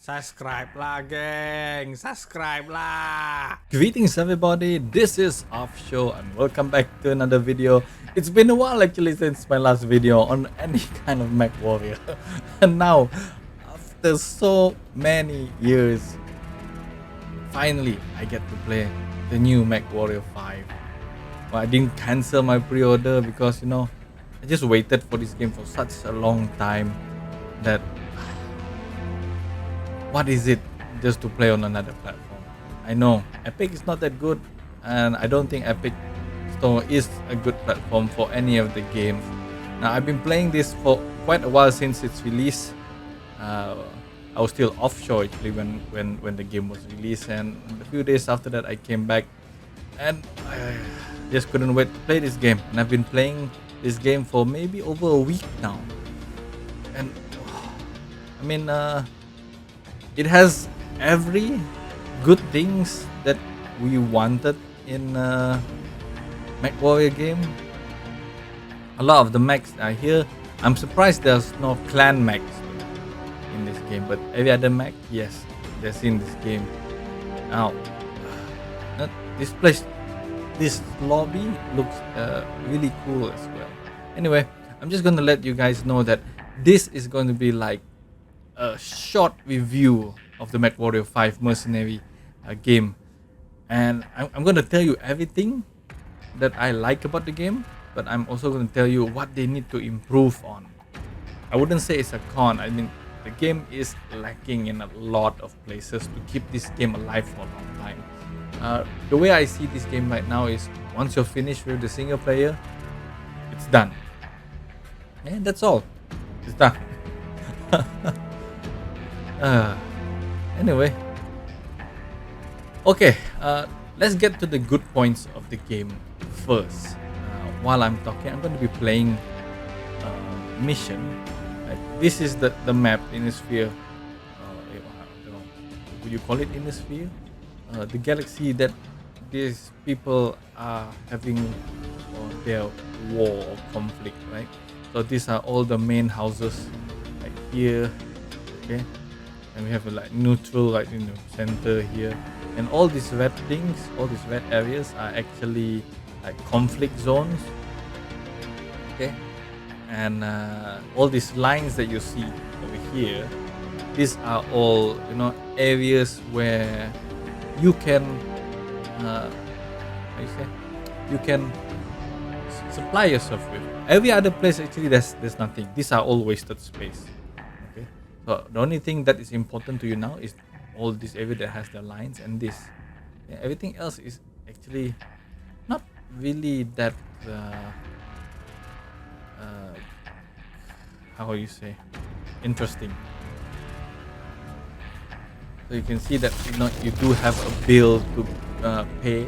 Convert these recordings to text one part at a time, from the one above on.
Subscribe lah geng, subscribe lah. Greetings everybody, this is Offshore and welcome back to another video. It's been a while actually since my last video on any kind of Mechwarrior. And now, after so many years, finally I get to play the new Mechwarrior 5. Well, I didn't cancel my pre-order because I just waited for this game for such a long time that what is it just to play on another platform? I know Epic is not that good, and I don't think Epic Store is a good platform for any of the games. Now I've been playing this for quite a while since its release. I was still offshore actually when the game was released, and a few days after that I came back, and I just couldn't wait to play this game. And I've been playing this game for maybe over a week now, and I mean. It has every good things that we wanted in a Mechwarrior game. A lot of the mechs are here. I'm surprised there's no clan mechs in this game, but every other mech, yes, there's in this game. Now, this place, this lobby looks really cool as well. Anyway, I'm just gonna let you guys know that this is going to be like a short review of the Mechwarrior 5 Mercenary game, and I'm going to tell you everything that I like about the game, but I'm also going to tell you what they need to improve on. I wouldn't say it's a con. I mean, the game is lacking in a lot of places to keep this game alive for a long time. The way I see this game right now is once you're finished with the single player, it's done, and that's all. It's done. Anyway, okay, let's get to the good points of the game first. While I'm talking, I'm going to be playing mission. This is the map Innisphere. I don't know, would you call it Innisphere? The galaxy that these people are having their war or conflict, right? So these are all the main houses, like here, okay. And we have a like neutral, like center here, and all these red things, all these red areas are actually like conflict zones, okay. And all these lines that you see over here, these are all areas where you can how you say, you can supply yourself with. Every other place actually there's nothing. These are all wasted space. So the only thing that is important to you now is all this area that has the lines and this. Yeah, everything else is actually not really that how you say, interesting. So you can see that you do have a bill to pay,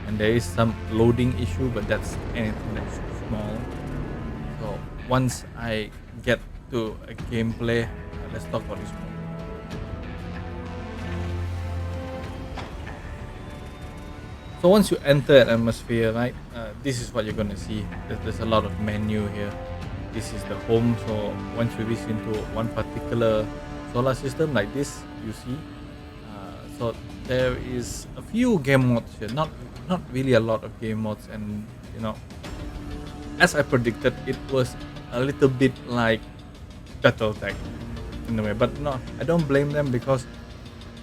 and there is some loading issue, but that's anything that's small. So once I get to a gameplay, let's talk about this more. So once you enter an atmosphere, right, this is what you're gonna see. There's a lot of menu here. This is the home. So once you reach into one particular solar system like this, you see. So there is a few game modes here. Not really a lot of game modes, and as I predicted, it was a little bit like BattleTech in a way, but no, I don't blame them, because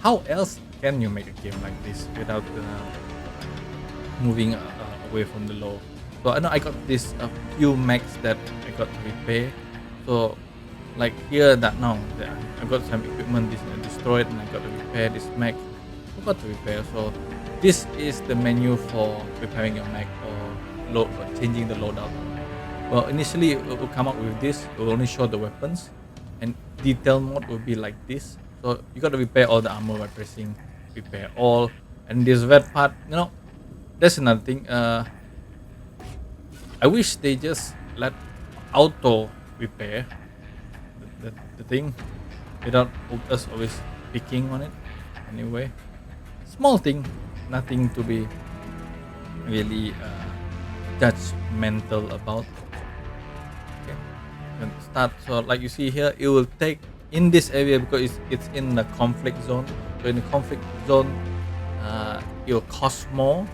how else can you make a game like this without moving away from the law? So I know I got this a few mechs that I got to repair. So like here, that now I got some equipment destroyed, and I got to repair this mech. I got to repair. So this is the menu for repairing your mech or changing the loadout. Well, initially it will come up with this. It will only show the weapons, and detail mode will be like this. So you got to repair all the armor by pressing repair all. And this red part, that's another thing. I wish they just let auto repair the thing without us always picking on it. Anyway, small thing, nothing to be really judgmental about. And start. So like you see here, it will take in this area, because it's in the conflict zone. So in the conflict zone, it will cost more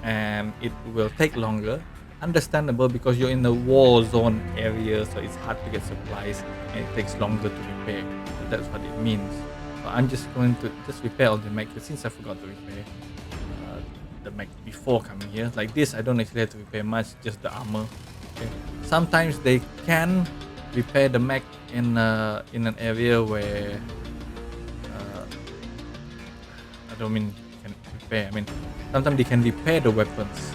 and it will take longer. Understandable, because you're in the war zone area, so it's hard to get supplies and it takes longer to repair. So that's what it means. So I'm just going to just repair all the mech, since I forgot to repair the mech before coming here. Like this, I don't actually have to repair much, just the armor. Okay. Sometimes they can repair the mech in an area where I don't mean can repair. I mean sometimes they can repair the weapons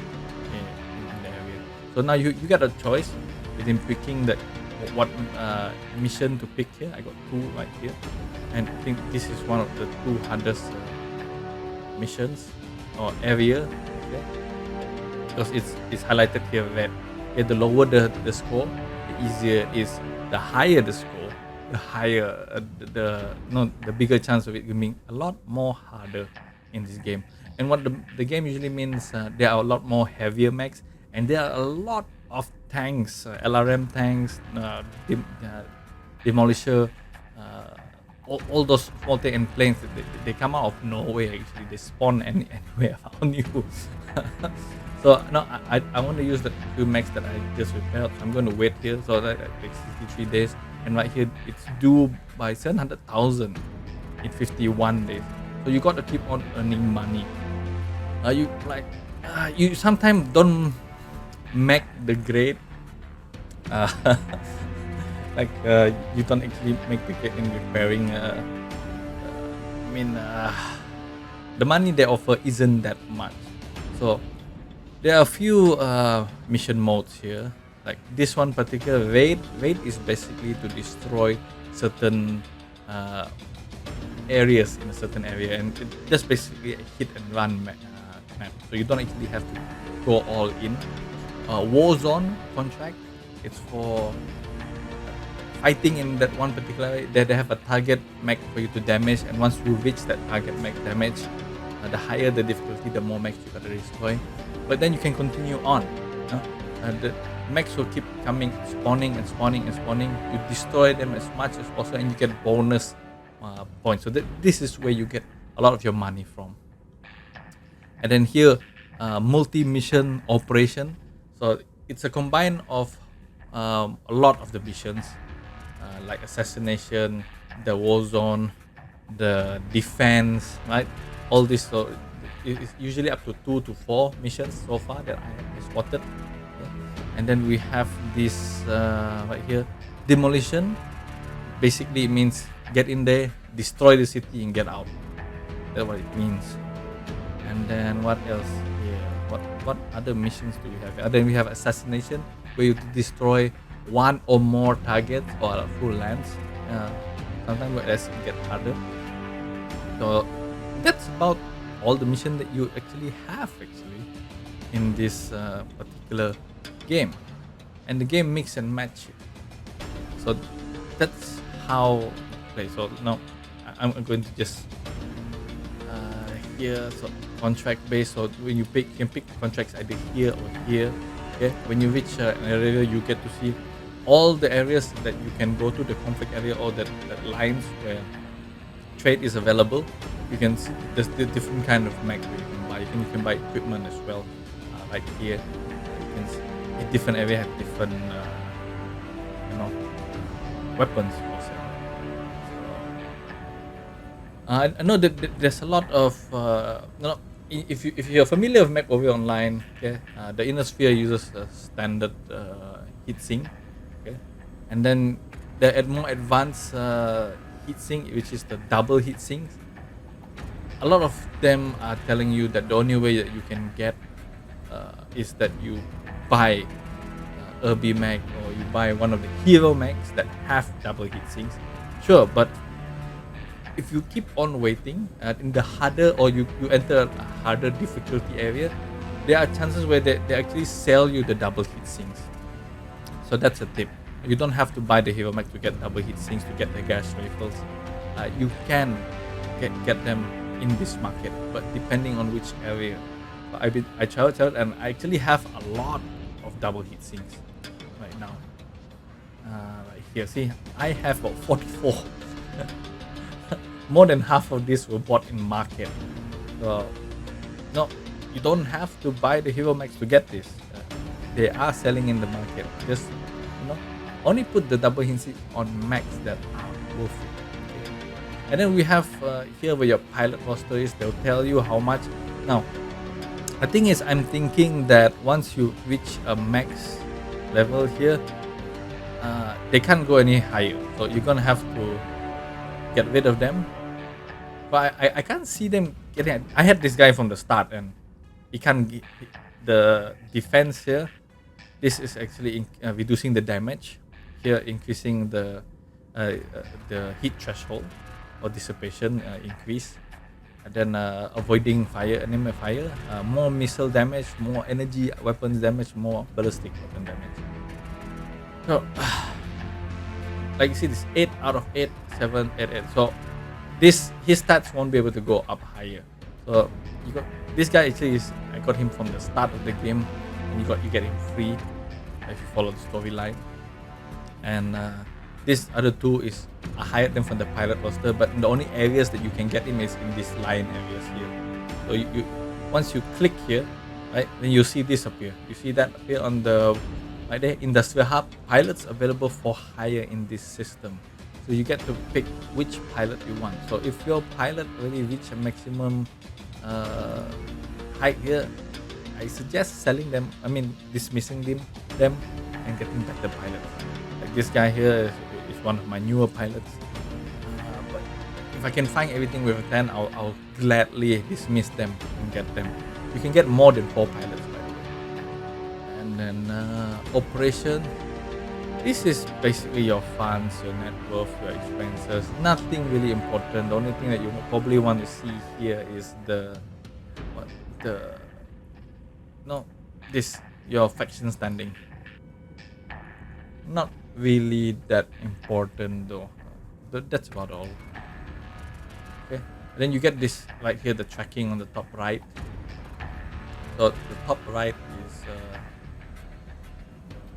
in the area. So now you got a choice between picking what mission to pick here. I got two right here, and I think this is one of the two hardest missions or area, okay? Because it's highlighted here red. Okay, the lower the score, the easier it is. The higher the score, the higher the bigger chance of it being a lot more harder in this game. And what the game usually means, there are a lot more heavier mechs, and there are a lot of tanks, LRM tanks, demolisher, all those small tanks and planes. They come out of nowhere. Actually, they spawn anywhere around you. So no, I want to use the two mechs that I just repaired. So I'm going to wait here. So that takes 63 days, and right here it's due by 700,000 in 51 days. So you got to keep on earning money. You sometimes don't make the grade. You don't actually make the grade in repairing. The money they offer isn't that much. So there are a few mission modes here. Like this one particular, raid is basically to destroy certain areas in a certain area, and it's just basically a hit and run map. So you don't actually have to go all in. War zone contract, it's for fighting in that one particular area. They have a target mech for you to damage, and once you reach that target mech damage, the higher the difficulty, the more mechs you gotta destroy. But then you can continue on. The mechs will keep coming, spawning and spawning and spawning. You destroy them as much as possible, and you get bonus points. So this is where you get a lot of your money from. And then here, multi-mission operation. So it's a combine of a lot of the missions, like assassination, the war zone, the defense, right? All this. So it's usually up to 2 to 4 missions so far that I spotted. Okay. And then we have this right here, demolition. Basically, it means get in there, destroy the city, and get out. That's what it means. And then what else here? What other missions do we have? And then we have assassination, where you destroy one or more targets or full lands. Sometimes it get harder. So that's about all the mission that you actually have in this particular game, and the game mix and match it. So that's how you play. So now I'm going to just here, so contract based. So when you can pick contracts either here or here. Okay, when you reach an area, you get to see all the areas that you can go to, the conflict area, or that lines where trade is available. You can see there's the different kind of mech that you can buy. You can buy equipment as well. Right here, you can see a different area have different weapons. I know that there's a lot of if you're familiar with Mechwarrior Online, okay, the inner sphere uses a standard heatsink, okay, and then the more advanced heatsink, which is the double heatsink. A lot of them are telling you that the only way that you can get is that you buy Urbi mech, or you buy one of the hero mechs that have double heatsinks. Sure, but if you keep on waiting in the harder, or you enter a harder difficulty area, there are chances where they actually sell you the double heatsinks. So that's a tip. You don't have to buy the hero mech to get double heatsinks to get the gas rifles. You can get them in this market, but depending on which area. So I tried and I actually have a lot of double heatsinks right now. Right here, see, I have about 44 More than half of these were bought in market. So no, you don't have to buy the Hero Max to get this. They are selling in the market. Just only put the double hinge on Max that are worth it. Okay. And then we have here where your pilot roster is. They'll tell you how much. Now, the thing is, I'm thinking that once you reach a max level here, they can't go any higher. So you're gonna have to get rid of them. But I can't see them getting. I had this guy from the start, and he can't. The defense here. This is actually reducing the damage. Here, increasing the heat threshold or dissipation increase. And then avoiding fire, enemy fire, more missile damage, more energy weapons damage, more ballistic weapon damage. So, like you see, this 8 out of 8, 7, 8, 8. So, his stats won't be able to go up higher. So, you got this guy actually is. I got him from the start of the game, and you get him free if you follow the storyline. And this other two is I hired them from the pilot roster, but the only areas that you can get him is in these line areas here. So you once you click here, right, then you see this appear. You see that appear on the right there, industrial hub. Pilots available for hire in this system. So you get to pick which pilot you want. So if your pilot already reach a maximum height here, I suggest selling them. I mean dismissing them and getting better pilots. Like this guy here is one of my newer pilots. But if I can find everything with a 10, I'll gladly dismiss them and get them. You can get more than 4 pilots, by the way. And then operation. This is basically your funds, your net worth, your expenses. Nothing really important. The only thing that you probably want to see here is your faction standing. Not really that important though. That's about all. Okay. And then you get this right here, the tracking on the top right. So the top right is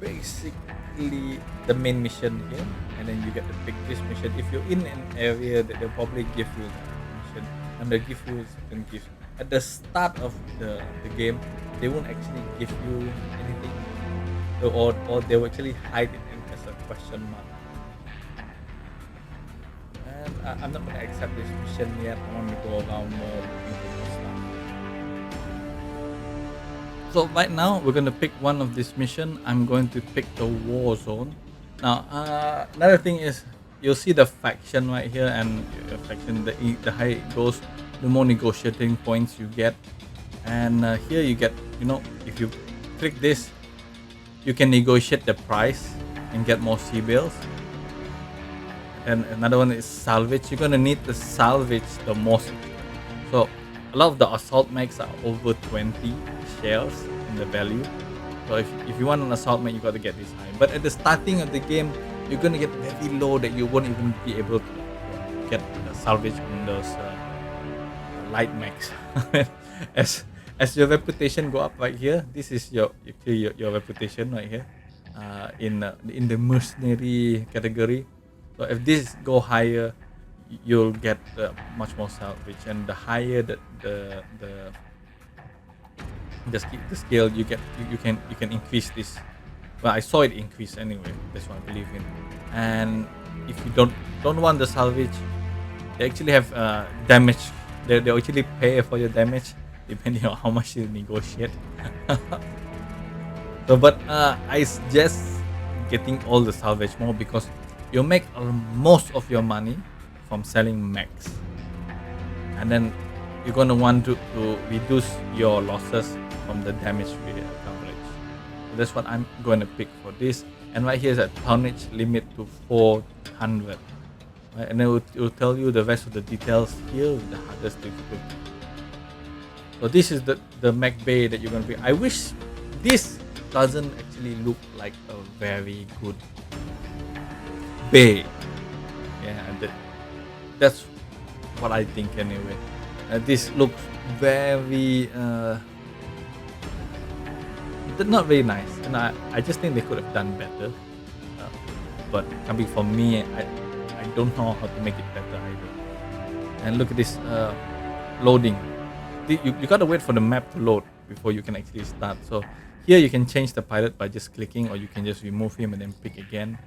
basically the main mission here, and then you get to pick this mission. If you're in an area that they'll probably give you a mission, and they'll give you certain gifts. At the start of the game, they won't actually give you anything, or they will actually hide it as a question mark. And I'm not going to accept this mission yet. I want to go around more looking for stuff. So right now we're going to pick one of this mission. I'm going to pick the war zone. Now another thing is you'll see the faction right here, and the faction, the higher it goes, the more negotiating points you get. And here you get, if you click this, you can negotiate the price and get more sea bales. And another one is salvage. You're gonna need to salvage the most. So a lot of the assault mechs are over 20 shares in the value. So if you want an assault mech, you got to get this high. But at the starting of the game, you're gonna get very low that you won't even be able to get salvage on those light mechs. As your reputation go up right here, this is your reputation right here, in the mercenary category. So if this go higher, you'll get much more salvage, and the higher the scale you get, you can increase this. Well, I saw it increase anyway. That's what I believe in. And if you don't want the salvage, they actually have damage. They actually pay for your damage depending on how much you negotiate. So, but I suggest getting all the salvage more, because you make most of your money from selling mechs, and then you're gonna want to reduce your losses from the damage coverage. So that's what I'm going to pick for this. And right here is a tonnage limit to 400. Right? And then it will tell you the rest of the details here with the hardest difficulty. So this is the mech bay that you're going to pick. I wish this doesn't actually look like a very good bay. Yeah, that's what I think anyway. This looks very not very nice, and I just think they could have done better. But coming from me, I don't know how to make it better either. And look at this loading. You gotta wait for the map to load before you can actually start. So here you can change the pilot by just clicking, or you can just remove him and then pick again,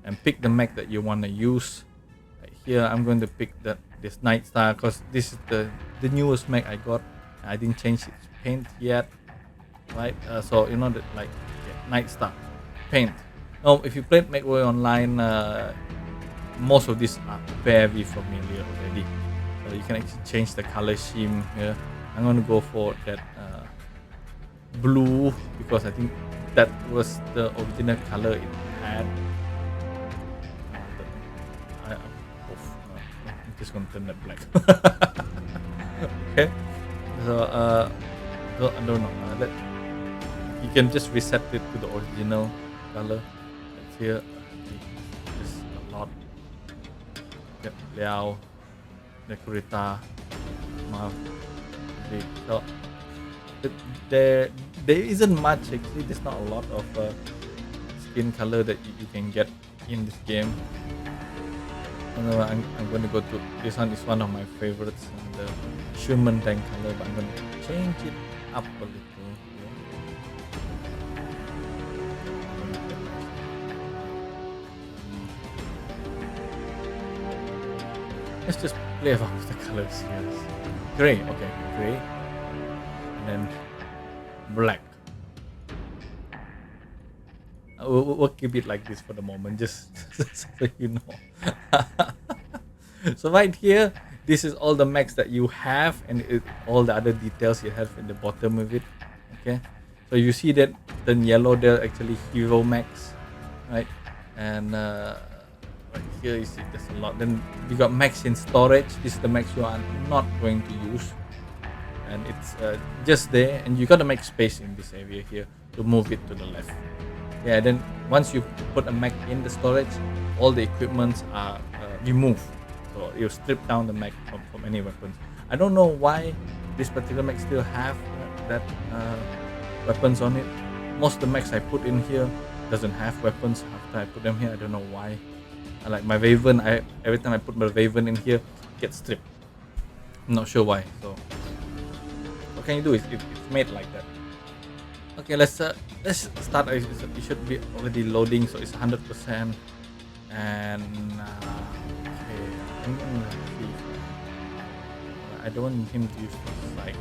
and pick the mech that you want to use. Right here I'm going to pick this Night Star because this is the newest mech I got. I didn't change its paint yet, right? So you know that, like, Night Star paint. Now if you played Mechwarrior online, most of these are very familiar already. So you can actually change the color scheme here. I'm going to go for that blue because I think that was the original color it had. I'm just going to turn that black. Okay, so I don't know. You can just reset it to the original color. That's here. Just a lot. Yep, Liao, Nekurita, Mark. So there isn't much actually. There's not a lot of skin color that you can get in this game. I'm going to go to this one. Is one of my favorites, the Schumann tank color, but I'm going to change it up a little. Let's just play around with the colors here. Gray, okay, gray, and then black. We'll keep it like this for the moment, just so you know. So right here, this is all the mechs that you have, and all the other details you have in the bottom of it. Okay, so you see that the yellow, they're actually hero mechs, right? And right here you see there's a lot. Then you got mechs in storage. This is the mechs you are not going to use, and it's just there, and you gotta make space in this area here to move it to the left. Yeah, then once you put a mech in the storage, all the equipments are removed, so you strip down the mech from any weapons. I don't know why this particular mech still have that weapons on it. Most of the mechs I put in here doesn't have weapons after I put them here. I don't know why. Like my Raven, every time I put my Raven in here, it gets stripped. I'm not sure why. So what can you do? It's made like that. Okay, let's start. It should be already loading, so it's 100%. And okay, I'm gonna see. I don't want him to use the side.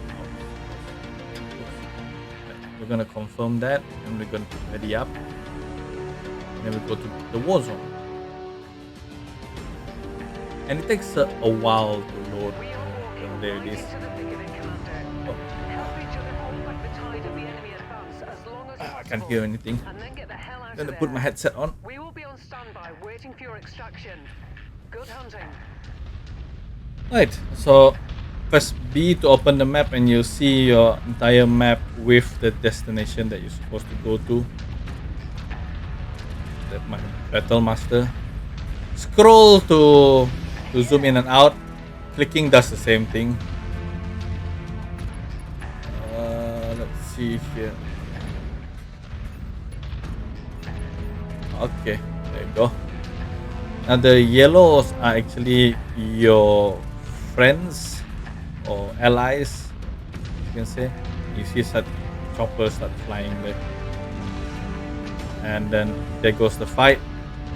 We're gonna confirm that, and we're gonna ready up. And then we go to the war zone. And it takes a while to load. There it is. Oh. I can't hear anything. I'm gonna put my headset on. We will be on standby, waiting for your extraction. Good hunting. Right, so press B to open the map, and you'll see your entire map with the destination that you're supposed to go to. That's my battle master. Scroll to zoom in and out. Clicking does the same thing. Let's see here. Okay, there you go. Now the yellows are actually your friends or allies, you can say. You see such choppers start flying there, and then there goes the fight.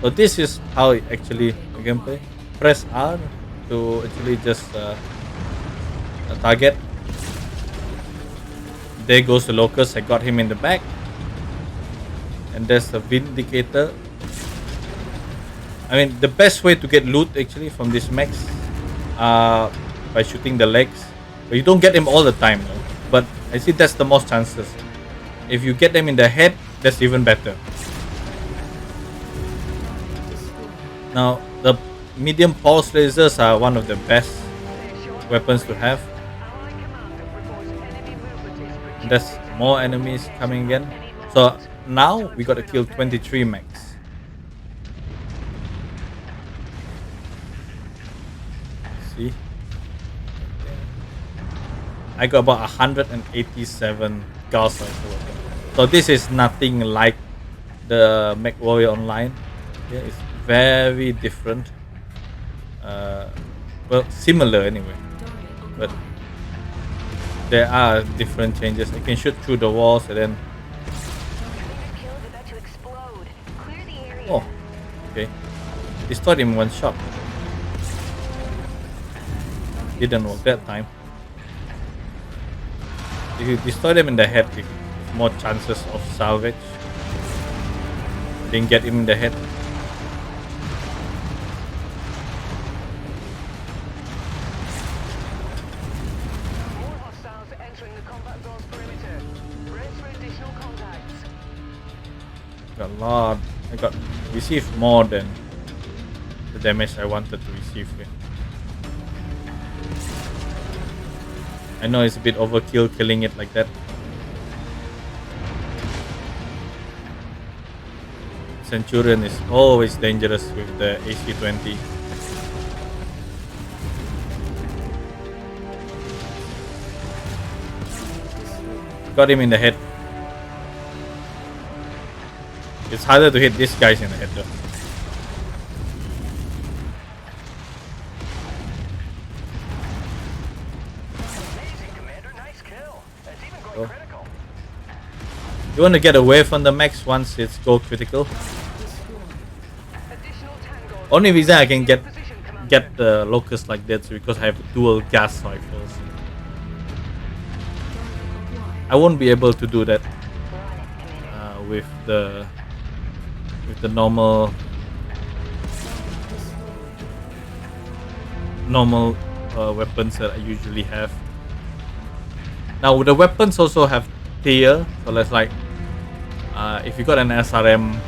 So this is how it actually you can play. Press R to actually just target. There goes the locust. I got him in the back, and there's the vindicator. I mean, the best way to get loot actually from these mechs by shooting the legs, but you don't get them all the time though. But I see that's the most chances. If you get them in the head, that's even better. Now the medium pulse lasers are one of the best weapons to have. And there's more enemies coming again. So now we gotta kill 23 mechs. See? I got about 187 Gauss rifle. So this is nothing like the Mechwarrior Online. Yeah, it's very different. well, similar anyway, but there are different changes. I can shoot through the walls and then Kill's about to explode. Clear the area. oh, okay, destroyed him in one shot. Didn't work that time. If you destroy them in the head, it's more chances of salvage. Didn't get him in the head. More hostiles entering the combat zone's perimeter. Brace for additional contacts. Got a lot. I got received more than the damage I wanted to receive here. I know it's a bit overkill killing it like that. Centurion is always dangerous with the AC-20. Got him in the head. It's harder to hit these guys in the head though. Amazing, Commander. Nice kill. It's even going critical. You want to get away from the max once it's go critical. Additional tangos. Only reason I can get Position, Commander. the locust like that is because I have dual gas rifles. I won't be able to do that with the normal weapons that I usually have. Now the weapons also have tier, so let's like if you got an SRM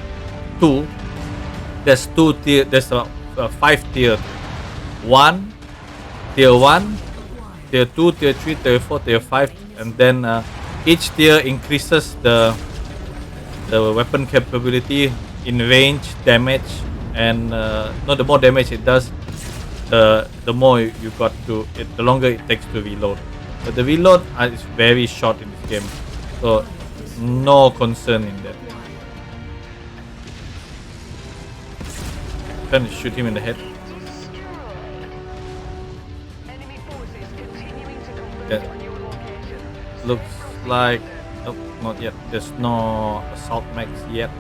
2, there's 2 tier, there's a 5 tier. Tier 1, tier 2, tier 3, tier 4, tier 5, and then each tier increases the weapon capability in range, damage, and the more damage it does, the more you got to it, the longer it takes to reload. But the reload is very short in this game, so no concern in that. Trying to shoot him in the head. Enemy forces continuing to converge Yeah. on your location. Looks like nope, not yet. There's no assault max yet,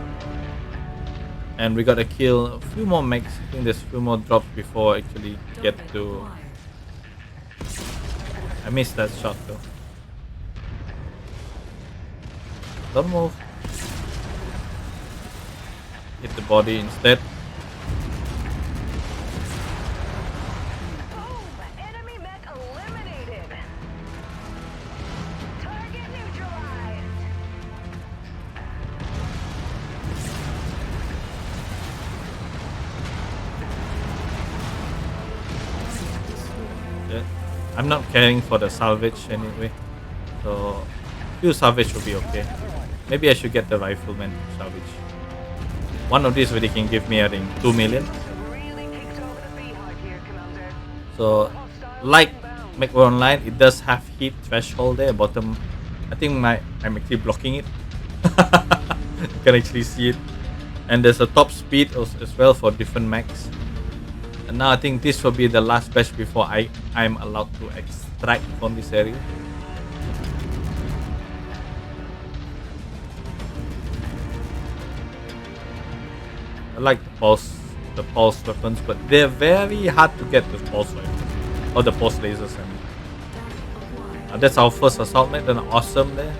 and we gotta kill a few more max. I think there's a few more drops before I actually get to. I missed that shot though. Don't move. Hit the body instead. Boom! Enemy mech eliminated. Target neutralized. Yeah. I'm not caring for the salvage anyway, so few salvage will be okay. Maybe I should get the rifleman salvage. One of these really can give me I think 2 million. Really kicked over the beehive here, Commander. So like Mechwarrior Online, it does have heat threshold there bottom. I think I'm actually blocking it. You can actually see it, and there's a top speed as well for different mechs. And now I think this will be the last batch before I'm allowed to extract from this area. I like the pulse weapons, but they're very hard to get the pulse weapons or the pulse lasers. I mean, that's our first assault mech. Then awesome there.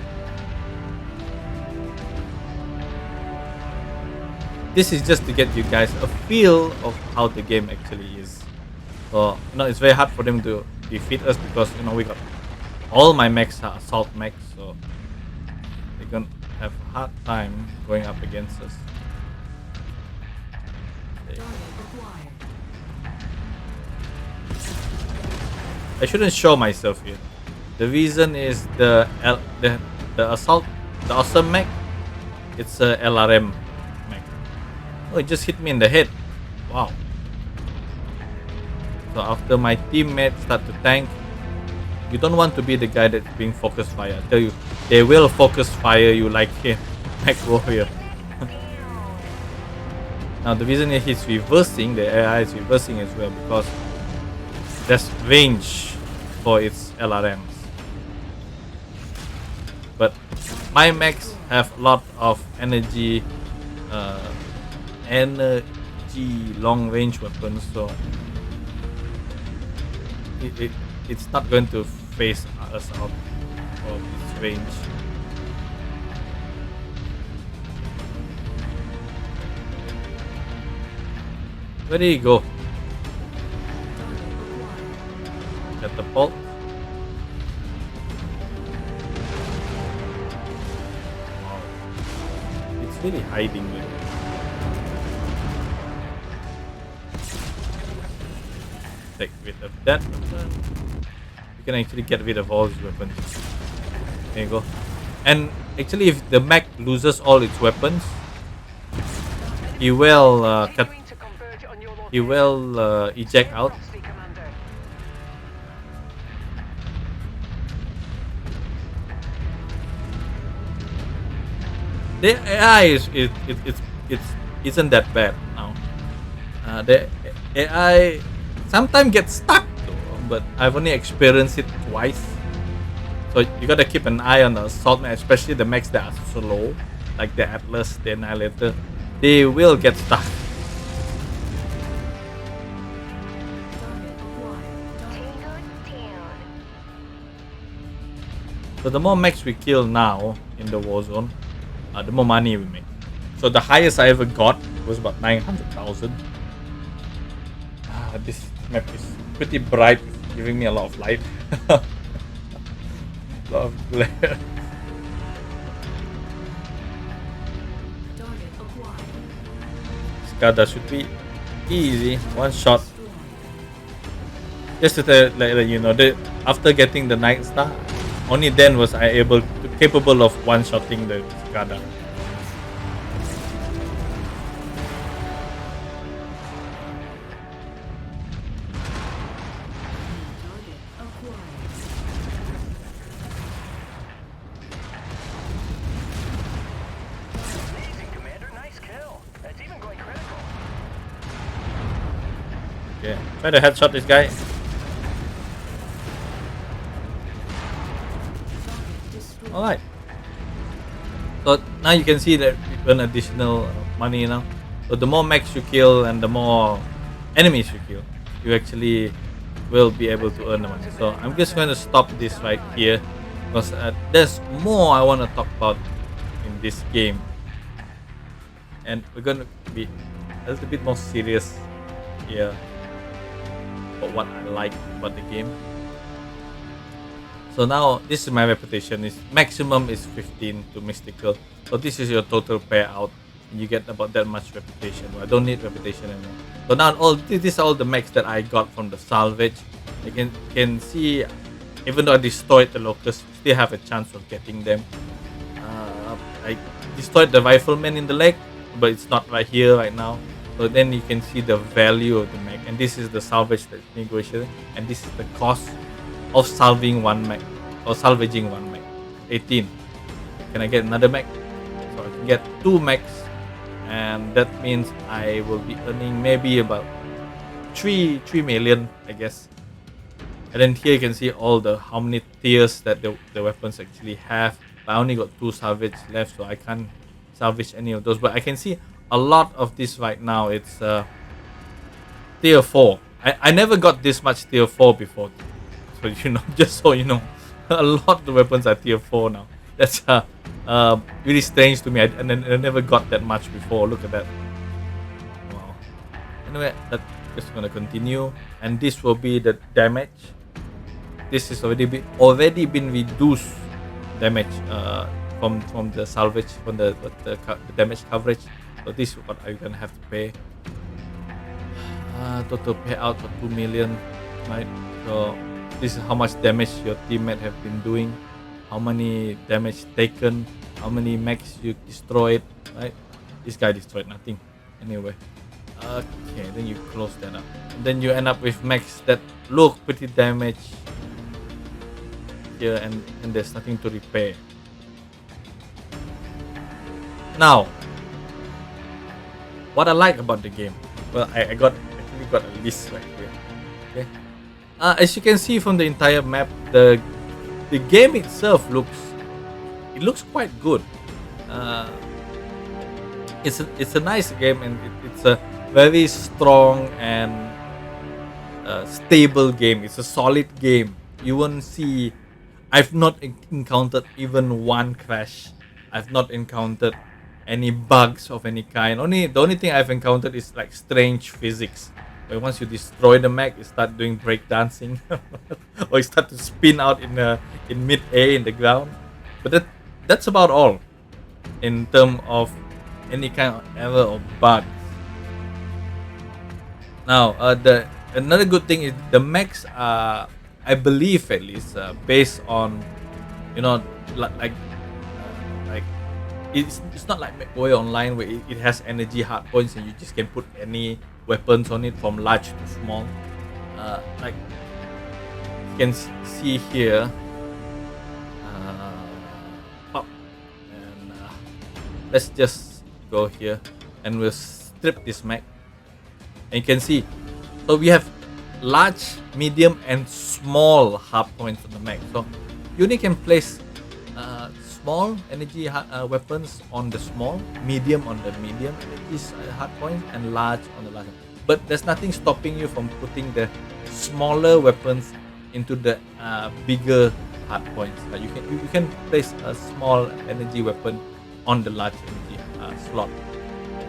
This is just to get you guys a feel of how the game actually is. So it's very hard for them to defeat us because we got all my mechs are assault mechs, so they're gonna have a hard time going up against us. I shouldn't show myself here. The reason is the assault, the awesome mech. It's a LRM mech. Oh, it just hit me in the head. Wow. So after my teammates start to tank, you don't want to be the guy that's being focus fire. I tell you, they will focus fire you like him, Mechwarrior. Now the reason he's reversing, the AI is reversing as well because there's range for its LRMs. But my mechs have a lot of energy long range weapons, so it's not going to phase us out of its range. Where do you go? Catapult. Wow. It's really hiding there. Take rid of that weapon. You can actually get rid of all these weapons. There you go. And actually, if the mech loses all its weapons, he will eject out. The AI isn't that bad now. The AI sometimes gets stuck though, but I've only experienced it twice. So you gotta keep an eye on the assault mech, especially the mechs that are slow, like the Atlas, the Annihilator. They will get stuck. So the more mechs we kill now in the war zone, the more money we make. So the highest I ever got was about 900,000. This map is pretty bright, giving me a lot of light. A lot of glare. Skada should be easy, one shot. Just to let you know, after getting the Night Star, only then was I capable of one-shotting the Skada. Okay, try to headshot this guy. Alright. So now you can see that we earn additional money now. So the more mechs you kill and the more enemies you kill, you actually will be able to earn the money. So I'm just going to stop this right here because there's more I want to talk about in this game. And we're going to be a little bit more serious here about what I like about the game. So now this is my reputation. Is maximum is 15 to mystical. So this is your total payout. You get about that much reputation. Well, I don't need reputation anymore. So now these are all the mechs that I got from the salvage. You can see, even though I destroyed the locusts, still have a chance of getting them. I destroyed the rifleman in the leg, but it's not right here right now. So then you can see the value of the mech, and this is the salvage that's negotiated, and this is the cost of salvaging one mech or salvaging one mech. 18. Can I get another mech? So I can get 2 mechs, and that means I will be earning maybe about 3 million, I guess. And then here you can see all how many tiers that the weapons actually have. I only got 2 salvage left, so I can't salvage any of those, but I can see a lot of this right now. It's tier 4. I never got this much tier 4 before. So you know, just so you know, a lot of the weapons are tier 4 now. That's really strange to me. I never got that much before. Look at that. Wow. Anyway, that's just gonna continue, and this will be the damage. This is already been reduced damage from the salvage, from the damage coverage. So this is what I'm gonna have to pay. Total payout for 2 million, right? So this is how much damage your teammate have been doing, how many damage taken, how many mechs you destroyed, right? This guy destroyed nothing. Anyway, okay, then you close that up, and then you end up with mechs that look pretty damaged here, and there's nothing to repair. Now, what I like about the game, well, I actually got a list right here. Okay, As you can see from the entire map, the game itself looks quite good. Uh, it's a nice game, and it's a very strong and stable game. It's a solid game. You won't see. I've not encountered even one crash. I've not encountered any bugs of any kind. The only thing I've encountered is like strange physics. Where once you destroy the mech, you start doing breakdancing, or you start to spin out in mid air in the ground. But that's about all in terms of any kind of error or bug. Now, the another good thing is the mechs are, I believe at least, based on, you know, like it's not like Mechwarrior Online where it has energy hard points and you just can put any weapons on it from large to small. Like you can see here, pop, and let's just go here and we'll strip this mech. And you can see, so we have large, medium, and small hard points on the mech. So you only can place small energy weapons on the small, medium on the medium energy hard point, and large on the large. But there's nothing stopping you from putting the smaller weapons into the bigger hard points. You can place a small energy weapon on the large energy slot.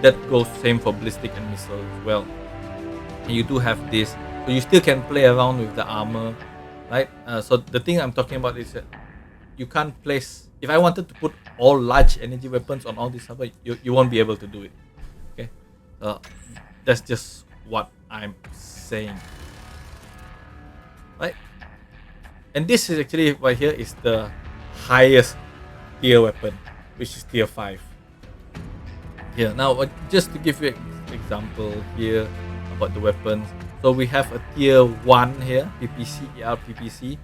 That goes same for ballistic and missile as well. And you do have this, so you still can play around with the armor, right? So the thing I'm talking about is that you can't place. If I wanted to put all large energy weapons on all these server, you won't be able to do it. Okay, that's just what I'm saying, right? And this is actually right here is the highest tier weapon, which is tier 5. Here now, just to give you an example here about the weapons. So we have a tier 1 here, PPC, PPC.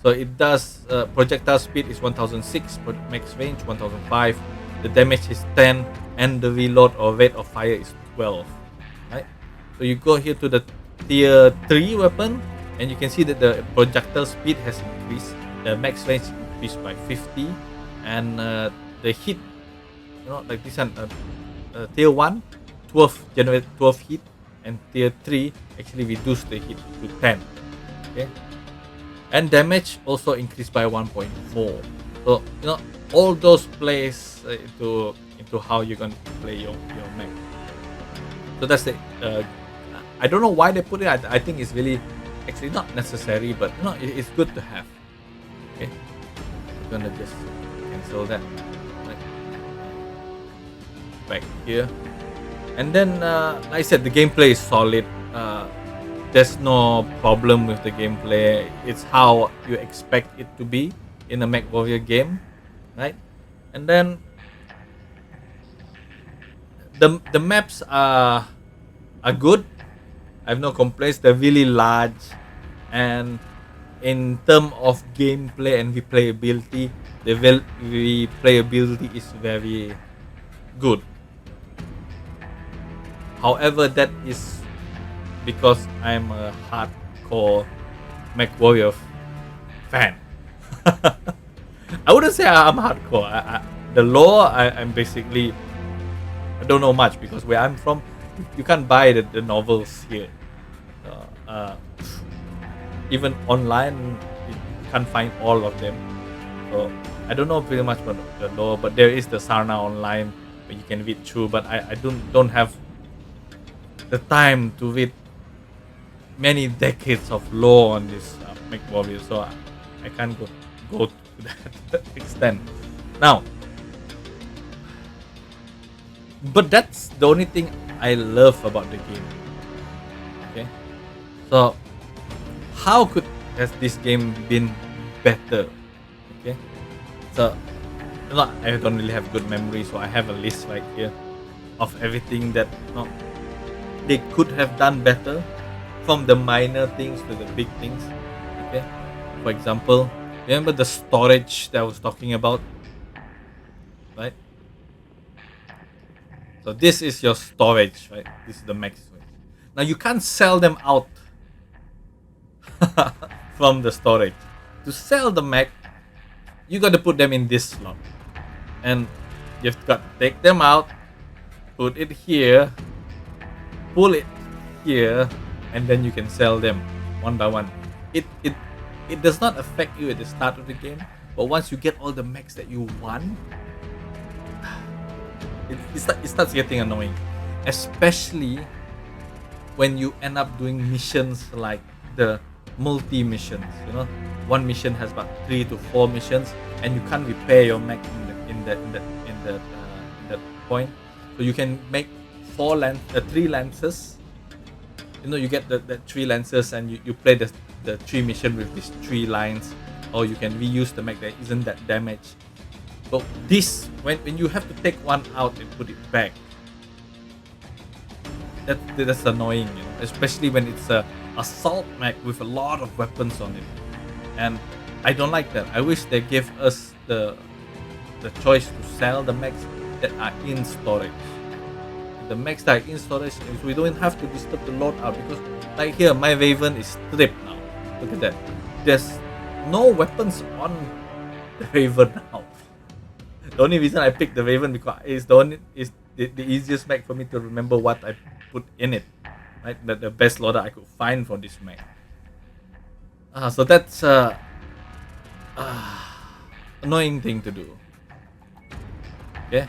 So it does projectile speed is 1006, max range 1005, the damage is 10, and the reload or rate of fire is 12. Right? So you go here to the tier 3 weapon, and you can see that the projectile speed has increased, the max range increased by 50, and the hit, like this one, tier 1, 12 generate 12 hit, and tier 3 actually reduce the hit to 10. Okay. And damage also increased by 1.4. So all those plays into how you're going to play your mech. So that's it. I don't know why they put it. I think it's really actually not necessary, but it's good to have. Okay, we're gonna just cancel that. Right. Back here, and then like I said, the gameplay is solid. There's no problem with the gameplay. It's how you expect it to be in a Mechwarrior game, right? And then the maps are good. I have no complaints. They're really large, and in terms of gameplay and replayability, the replayability is very good. However, that is because I'm a hardcore Mechwarrior fan. I wouldn't say I'm hardcore. The lore, I'm basically, I don't know much because where I'm from, you can't buy the novels here. Even online, you can't find all of them. So I don't know pretty much about the lore, but there is the Sarna online where you can read through. But I don't have the time to read many decades of lore on this Mechwarrior, so I can't go to that extent now. But that's the only thing I love about the game. Okay, so how has this game been better? Okay, so I don't really have good memory, so I have a list right here of everything that they could have done better, from the minor things to the big things. Okay, for example, remember the storage that I was talking about, right? So this is your storage, right? This is the max storage. Now you can't sell them out from the storage. To sell the mech, you got to put them in this slot, and you've got to take them out, put it here, pull it here, and then you can sell them one by one. It does not affect you at the start of the game, but once you get all the mechs that you want, it starts getting annoying, especially when you end up doing missions like the multi missions. You know, one mission has about 3 to 4 missions, and you can't repair your mech in that point. So you can make 3 lances. You know, you get the 3 lances, and you play the 3 mission with these 3 lines, or you can reuse the mech that isn't that damaged. But this, when you have to take one out and put it back, that's annoying, you know, especially when it's a assault mech with a lot of weapons on it, and I don't like that. I wish they gave us the choice to sell the mechs that are in storage. The mechs that are in storage, so we don't have to disturb the loadout, because like here, my Raven is stripped now. Look at that. There's no weapons on the Raven now. The only reason I picked the Raven because it's the easiest mech for me to remember what I put in it, right? The best loader I could find for this mech. So that's annoying thing to do. Okay.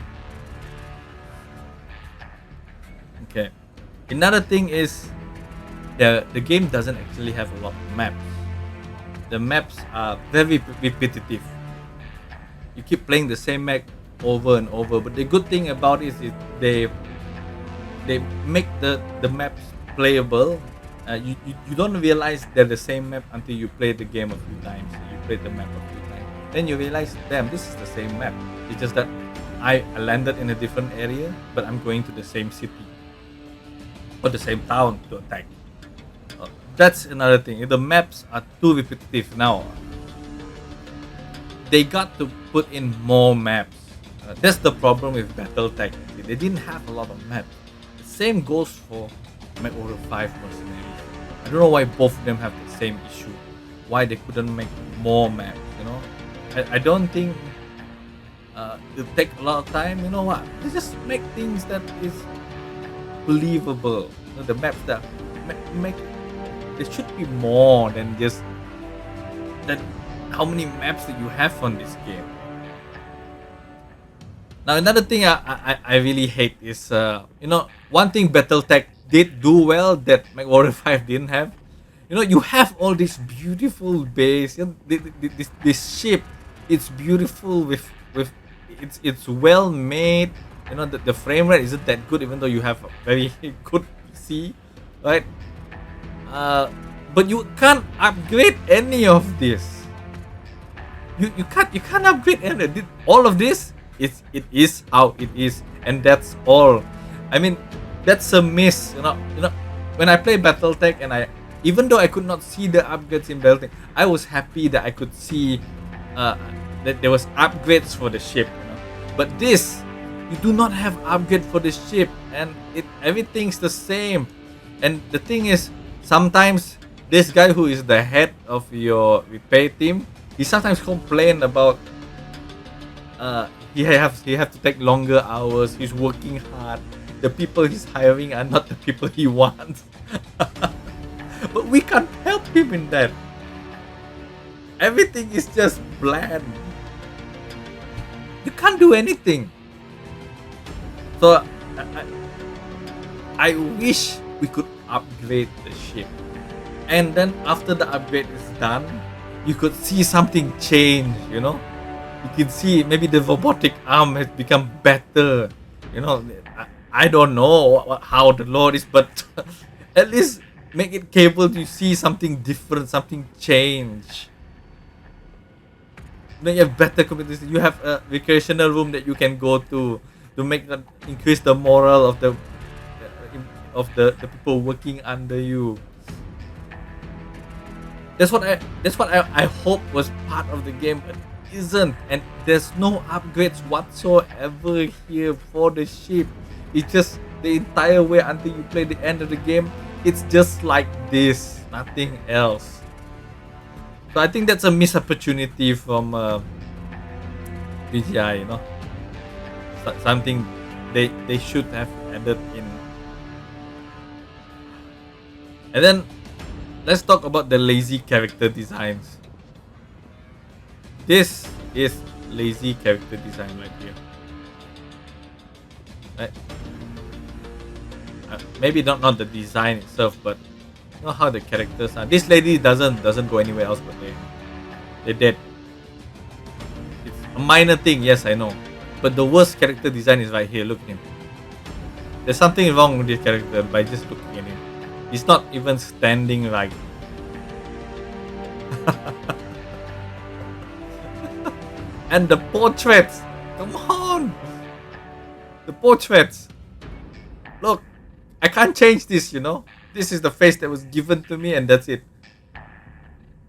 Okay. Another thing is the game doesn't actually have a lot of maps. The maps are very repetitive. You keep playing the same map over and over, but the good thing about it is they make the maps playable. You don't realize they're the same map until you play the game a few times. You play the map a few times, then you realize, damn, this is the same map. It's just that I landed in a different area, but I'm going to the same city or the same town to attack. That's another thing. The maps are too repetitive now. They got to put in more maps. That's the problem with BattleTech. They didn't have a lot of maps. The same goes for Mechwarrior 5 Mercenaries. I don't know why both of them have the same issue. Why they couldn't make more maps, you know? I don't think it'll take a lot of time. You know what? They just make things that is believable. You know, the maps that make there should be more than just that. How many maps that you have on this game? Now another thing I really hate is you know, one thing BattleTech did do well that Mechwarrior 5 didn't have. You know, you have all this beautiful base. You know, this ship, it's beautiful with it's well made. You know, the frame rate isn't that good, even though you have a very good PC, right? But you can't upgrade any of this. You can't upgrade any. All of this it is how it is, and that's all. I mean, that's a miss. You know when I play BattleTech, and even though I could not see the upgrades in BattleTech, I was happy that I could see that there was upgrades for the ship. You know? But this, you do not have upgrade for the ship, and everything's the same. And the thing is, sometimes this guy who is the head of your repair team, he sometimes complain about he have to take longer hours. He's working hard. The people he's hiring are not the people he wants. But we can't help him in that. Everything is just bland. You can't do anything. So I wish we could upgrade the ship, and then after the upgrade is done, you could see something change. You know, you can see maybe the robotic arm has become better. You know, I don't know how the Lord is, but at least make it capable to see something different, something change. Then you have better communities. You have a recreational room that you can go to make increase the morale of the people working under you. That's what I hope was part of the game, but isn't. And there's no upgrades whatsoever here for the ship. It's just the entire way until you play the end of the game. It's just like this, nothing else. So I think that's a missed opportunity from VGI, you know. Something they should have added in. And then let's talk about the lazy character designs. This is lazy character design right here. Right? Maybe not the design itself, but you know how the characters are. This lady doesn't go anywhere else, but they dead. It's a minor thing, yes, I know. But the worst character design is right here. Look at him. There's something wrong with this character by just looking at him. He's not even standing right. And the portraits. Come on. The portraits. Look. I can't change this, you know. This is the face that was given to me and that's it.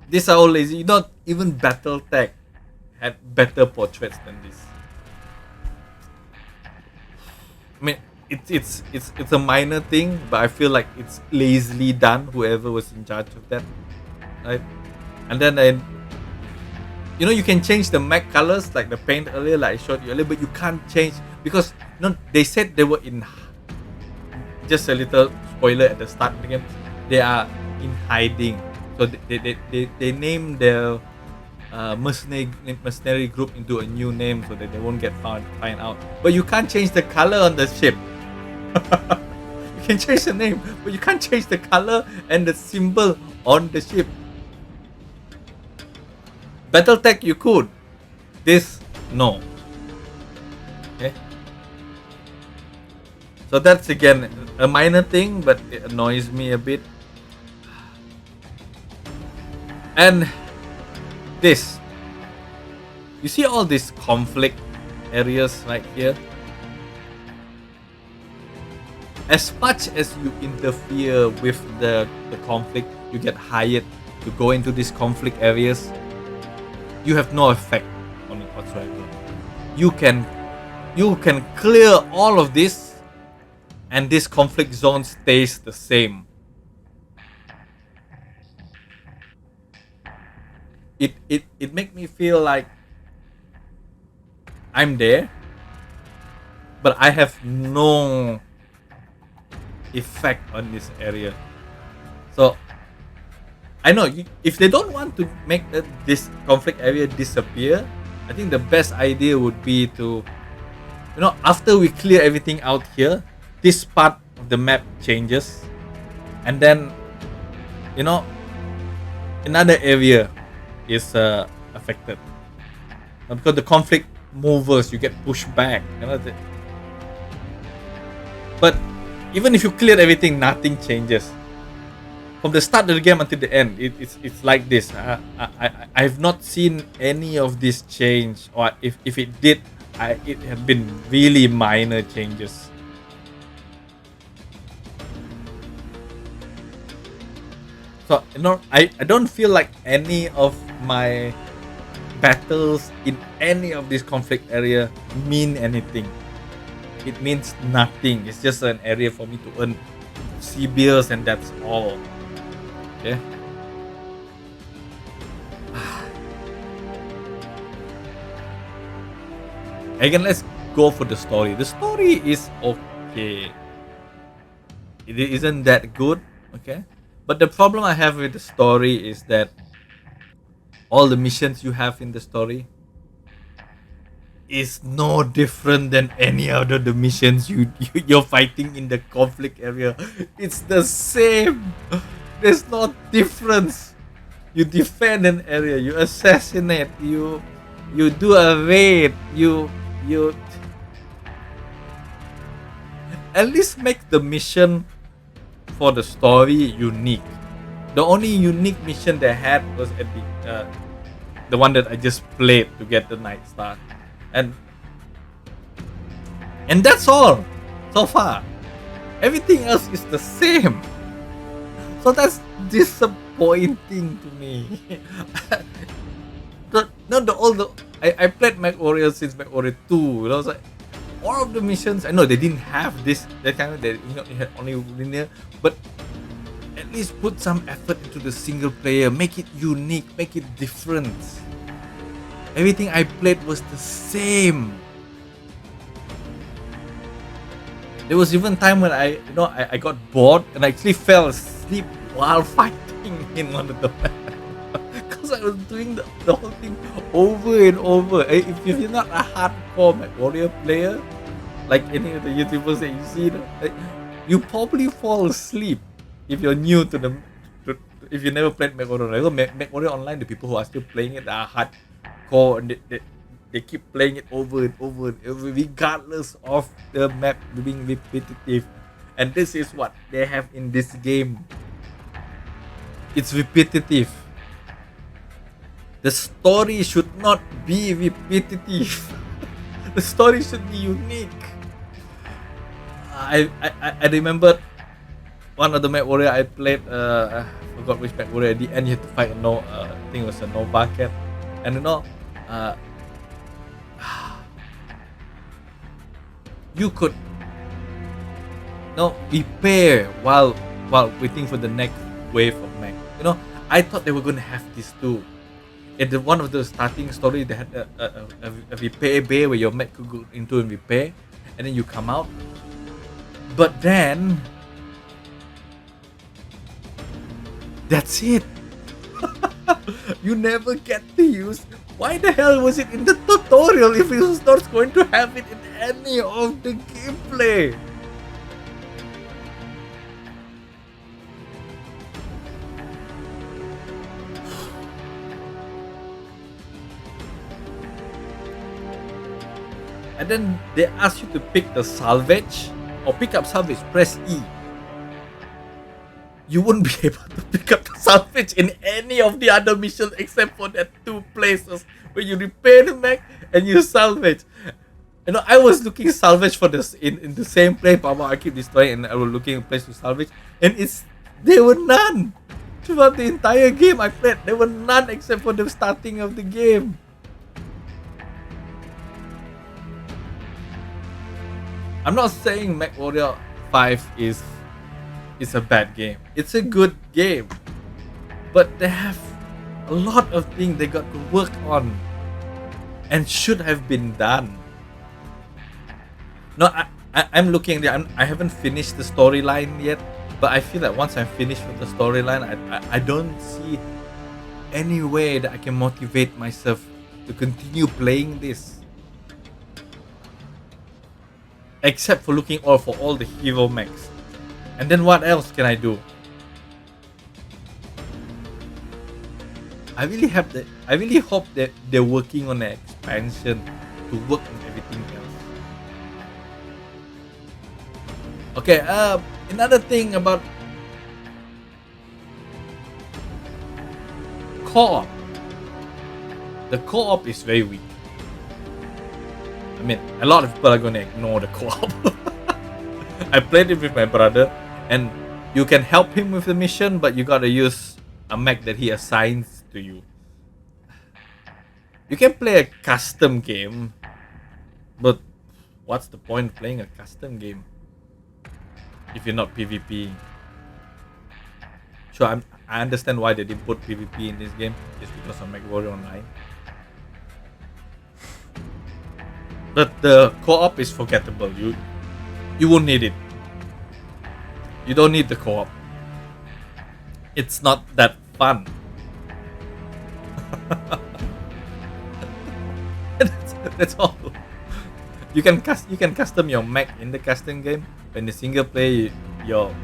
These are all lazy. Not even Battletech had better portraits than this. I mean, it's a minor thing, but I feel like it's lazily done. Whoever was in charge of that, right? And then you know, you can change the mech colors like the paint earlier, like I showed you earlier, but you can't change because you know they said they were in. Just a little spoiler at the start of the game. They are in hiding, so they named their mercenary group into a new name so that they won't get find out. But you can't change the color on the ship. You can change the name, but you can't change the color and the symbol on the ship. Battletech you could. This no. Okay. So that's again a minor thing, but it annoys me a bit. And this, you see all these conflict areas right here? As much as you interfere with the conflict, you get hired to go into these conflict areas, you have no effect on it whatsoever. You can clear all of this and this conflict zone stays the same. It make me feel like I'm there, but I have no effect on this area. So I know if they don't want to make this conflict area disappear, I think the best idea would be to, you know, after we clear everything out here, this part of the map changes, and then, you know, another area is affected because the conflict movers, you get pushed back, you know. But even if you clear everything, nothing changes from the start of the game until the end. It's like this. I've not seen any of this change, or if it did, it have been really minor changes. So, you know, I don't feel like any of my battles in any of this conflict area mean anything. It means nothing. It's just an area for me to earn CBs and that's all. Okay. Again, let's go for the story. The story is okay. It isn't that good, okay? But the problem I have with the story is that all the missions you have in the story is no different than any other the missions you're fighting in the conflict area. It's the same. There's no difference. You defend an area, you assassinate, you do a raid, you at least make the mission for the story unique. The only unique mission they had was at the one that I just played to get the Night Star, and that's all so far. Everything else is the same. So that's disappointing to me. I played Mechwarrior since Mechwarrior 2. You know, like all of the missions. I know they didn't have this. That kind of, they, you know, it had only linear, but at least put some effort into the single player, make it unique, make it different. Everything I played was the same. There was even time when I got bored and I actually fell asleep while fighting in one of the maps. Because I was doing the whole thing over and over. If you're not a hardcore Mechwarrior player, like any of the YouTubers that you see, you probably fall asleep if you're new to the. If you never played Mechwarrior. Mechwarrior Online, the people who are still playing it are hardcore and they keep playing it over and over and over, regardless of the map being repetitive. And this is what they have in this game. It's repetitive. The story should not be repetitive. The story should be unique. I remember one of the Mechwarrior I played. I forgot which Mechwarrior. At the end, you had to fight I think it was a Nova Cat, and you could repair while waiting for the next wave of mech. I thought they were gonna have this too. In one of the starting story, they had a repair bay where your mech could go into and repair, and then you come out. But then, that's it. You never get to use. Why the hell was it in the tutorial if it was not going to have it in any of the gameplay? And then they ask you to pick the salvage or pick up salvage, press E. You wouldn't be able to pick up the salvage in any of the other missions except for that 2 places where you repair the mech and you salvage. I was looking salvage for this in the same place, but I keep destroying, and I was looking a place to salvage, and there were none throughout the entire game I played. There were none except for the starting of the game. I'm not saying Mechwarrior 5 is a bad game. It's a good game. But they have a lot of things they got to work on and should have been done. No, I'm looking there. I haven't finished the storyline yet, but I feel like once I'm finished with the storyline, I don't see any way that I can motivate myself to continue playing this. Except for looking for all the hero mechs. And then what else can I do? I really hope that they're working on an expansion to work on everything else. Okay, another thing about co-op. The co-op is very weak. I mean, a lot of people are going to ignore the co-op. I played it with my brother, and you can help him with the mission, but you gotta use a mech that he assigns to you. You can play a custom game, but what's the point of playing a custom game if you're not PvP? Sure, I understand why they didn't put PvP in this game, just because of Mechwarrior Online. But the co-op is forgettable. You won't need it. You don't need the co-op. It's not that fun. that's all. You can custom your mech in the custom game. When the single play, the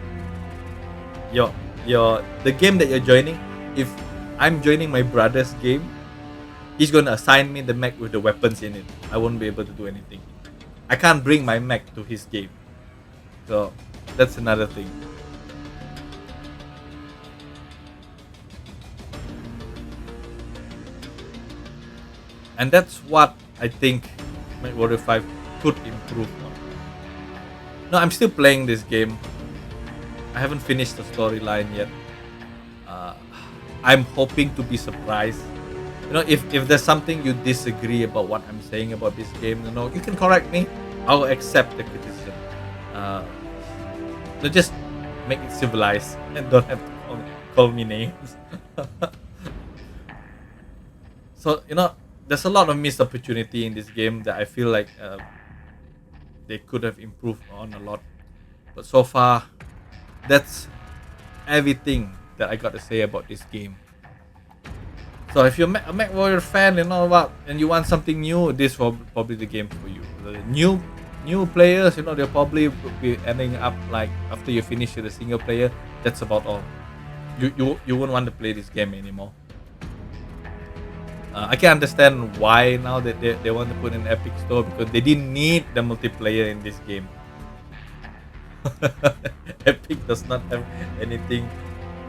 game that you're joining. If I'm joining my brother's game, he's gonna assign me the mech with the weapons in it. I won't be able to do anything. I can't bring my mech to his game. So that's another thing. And that's what I think Mechwarrior 5 could improve on. No, I'm still playing this game. I haven't finished the storyline yet. I'm hoping to be surprised. If there's something you disagree about what I'm saying about this game, you can correct me. I'll accept the criticism. So just make it civilized and don't have to call me names. So there's a lot of missed opportunity in this game that I feel like they could have improved on a lot. But so far, that's everything that I got to say about this game. So if you're a Mechwarrior fan, and you want something new, this will probably the game for you. The new players, they'll probably be ending up like after you finish the single player. That's about all. You won't want to play this game anymore. I can understand why now that they want to put an Epic Store, because they didn't need the multiplayer in this game. Epic does not have anything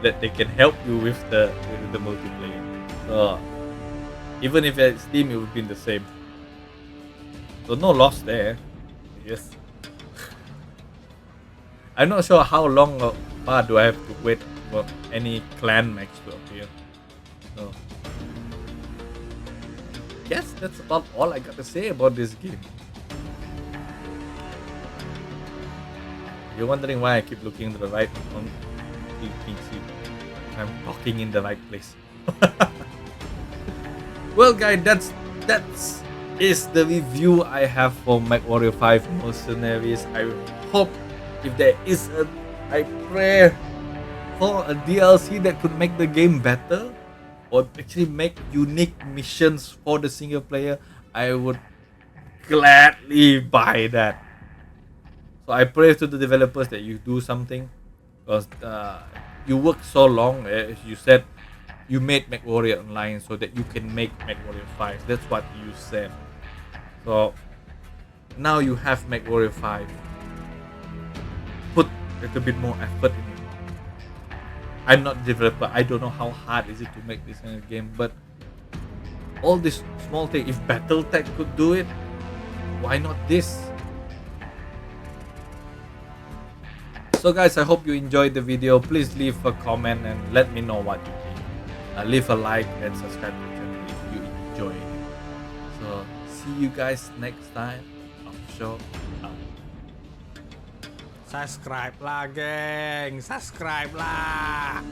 that they can help you with the multiplayer. So even if it's Steam, it would be the same. So no loss there. Yes. I'm not sure how long or far do I have to wait for any clan match to appear. So yes, that's about all I got to say about this game. You're wondering why I keep looking to the right on see I'm talking in the right place. Well guys, that's the review I have for Mechwarrior 5 Mercenaries. I hope if there is I pray for a DLC that could make the game better, or actually make unique missions for the single player. I would gladly buy that. So I pray to the developers that you do something, because you worked so long. As you said, you made Mechwarrior Online so that you can make Mechwarrior 5. That's what you said. So now you have Mechwarrior 5. Put a little bit more effort in it. I'm not a developer. I don't know how hard is it to make this kind of game, but all this small thing, if BattleTech could do it, why not this? So guys, I hope you enjoyed the video. Please leave a comment and let me know what you think. Leave a like and subscribe to the channel if you enjoyed it. So see you guys next time. Offshore out. Subscribe lah, geng. Subscribe lah.